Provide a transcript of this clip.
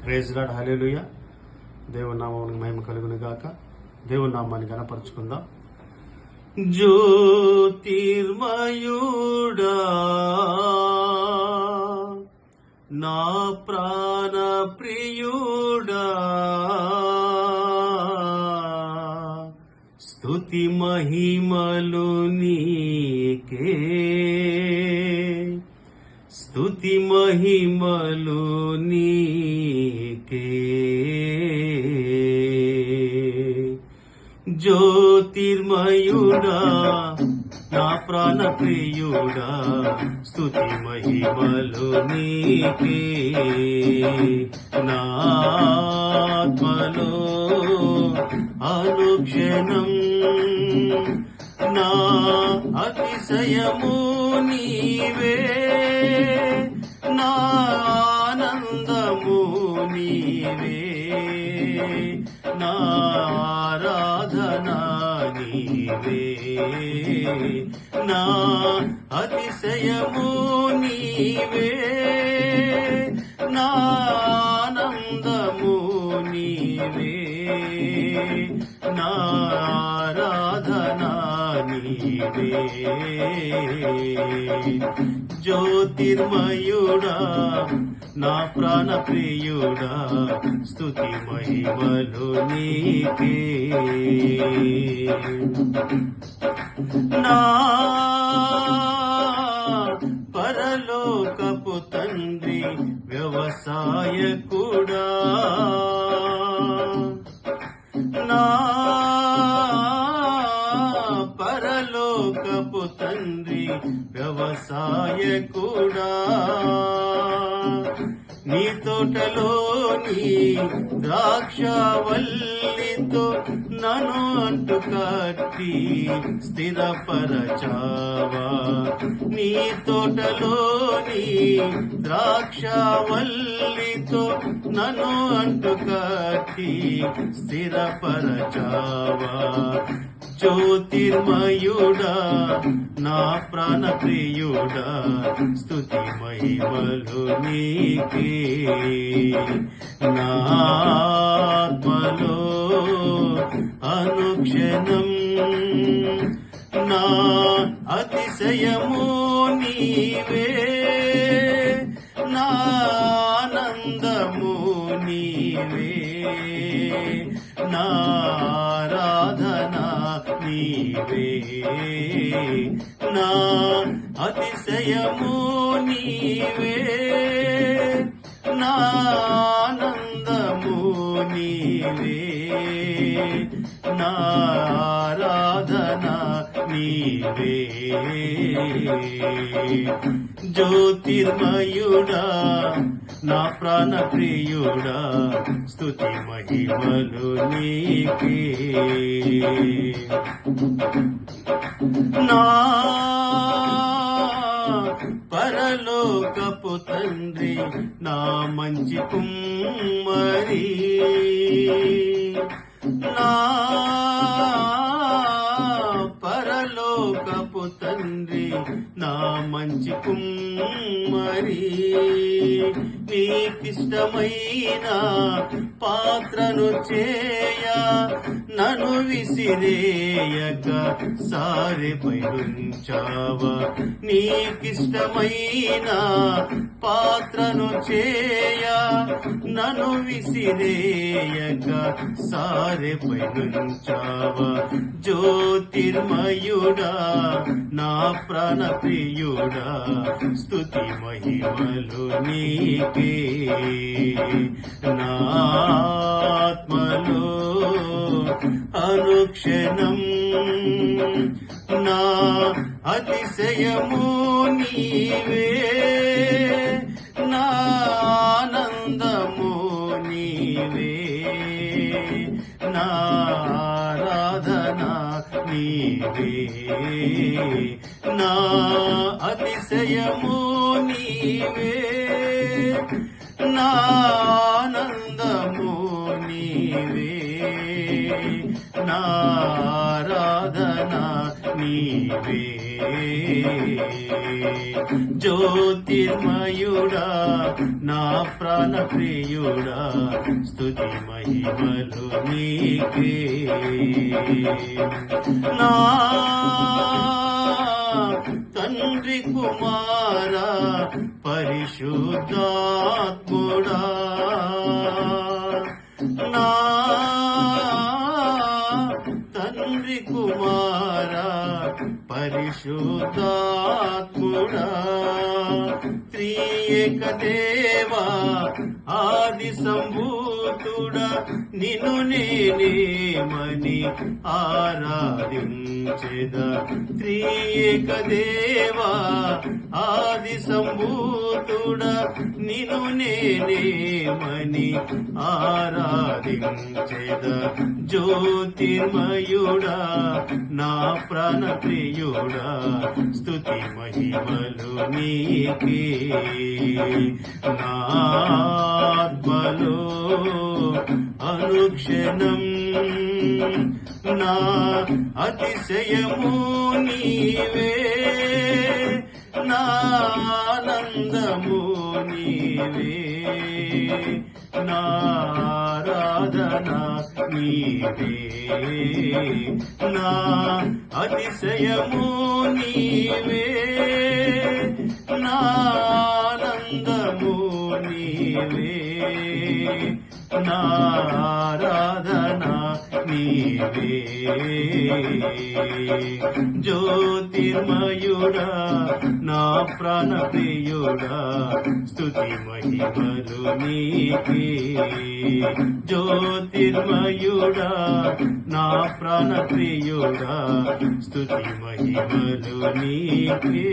Praise lord, హల్లెలూయా. దేవుని నామానికి మహిమ కలుగును గాక. దేవుని నామాన్ని గణపరుచుకుందాం. జ్యోతిర్మయుడా నా ప్రాణ ప్రియుడా, స్తుతి మహిమలు నీకే, స్తుతి మహిమలు నీకే. జ్యోతిర్మయుడా నా ప్రాణ ప్రియుడా, స్తుతి మహిమలు నీకే. నా ఆత్మలో అనుక్షణం నా అతిశయము నీవే, నా ఆనందము నీవే, నా ఆరాధన నీవే, నా అతిశయము నీవే, నా ఆనందము నీవే, నా ఆరాధన నీవే. జ్యోతిర్మయుడా నా ప్రాణ ప్రియుడా, స్తుతి మహిమలు నీకే. నా పరలోకపు తండ్రి వ్యవసాయకుడా, నా పరలోకపు తండ్రి వ్యవసాయకుడా, నీ తోటలోని ద్రాక్షవల్లితో నన్ను అంటు కట్టి స్థిరపరచావా. నీ తోటలోని ద్రాక్షవల్లితో నన్ను అంటు కట్టి స్థిరపరచావా. జ్యోతిర్మయుడా నా ప్రాణ ప్రియుడా, స్తుతి మహిమలు నీకే. నా ఆత్మలో అనుక్షణం నా అతిశయము నీవే, నా ఆనందము నీవే, నా ఆరాధన నీవే, నా అతిశయము నీవే, నా ఆనందము నీవే, నా ఆరాధన నీవే. జ్యోతిర్మయుడా నా ప్రాణ ప్రియుడా, స్తుతి మహిమలు నీకే. నా పరలోకపు తండ్రి నా మంచి కుమ్మరి, నా పరలోకపు తండ్రి నా మంచి కుమ్మరి, నీకిష్టమైన పాత్రను చేయ నన్ను విసిరేయక సారెపై ఉంచావా. నీకిష్టమైన పాత్రను చేయ నన్ను విసిరేయక సారెపై ఉంచావా. జ్యోతిర్మయుడా నా ప్రాణ ప్రియుడా, స్తుతి మహిమలు నీకే. నా ఆత్మలో అనుక్షణం నా అతిశయము నీవే, నా ఆనందము నీవే, నా ఆరాధన నీవే, నా అతిశయము నీవే, నా ఆనందము నీవే, నా ఆరాధన నీవే. జ్యోతిర్మయుడా నా ప్రాణ ప్రియుడా స్తుతి మహిమలు నీకే నా తండ్రి కుమారా పరిశుద్ధాత్ముడా నా తండ్రి కుమారా పరిశుద్ధాత్ముడా త్రియేక దేవా ఆది సంభూతుడా నిన్ను నేనేమని ఆరాధించెదా త్రియేక దేవా ఆది సంభూతుడా నిన్ను నేనేమని ఆరాధించెదా జ్యోతిర్మయుడా నా ప్రాణ ప్రియుడా స్తుతి మహిమలు నీకే నా ఆత్మలో అనుక్షణం నా అతిశయము నీవే నా ఆనందము నీవే నా ఆరాధన నీవే నా అతిశయము నీవే నా ఆనందము నీవే నా ఆరాధన నీవే జ్యోతిర్మయుడా నా ప్రాణ ప్రియుడా స్తుతి మహిమలు నీకే జ్యోతిర్మయుడా నా ప్రాణ ప్రియుడా స్తుతి మహిమలు నీకే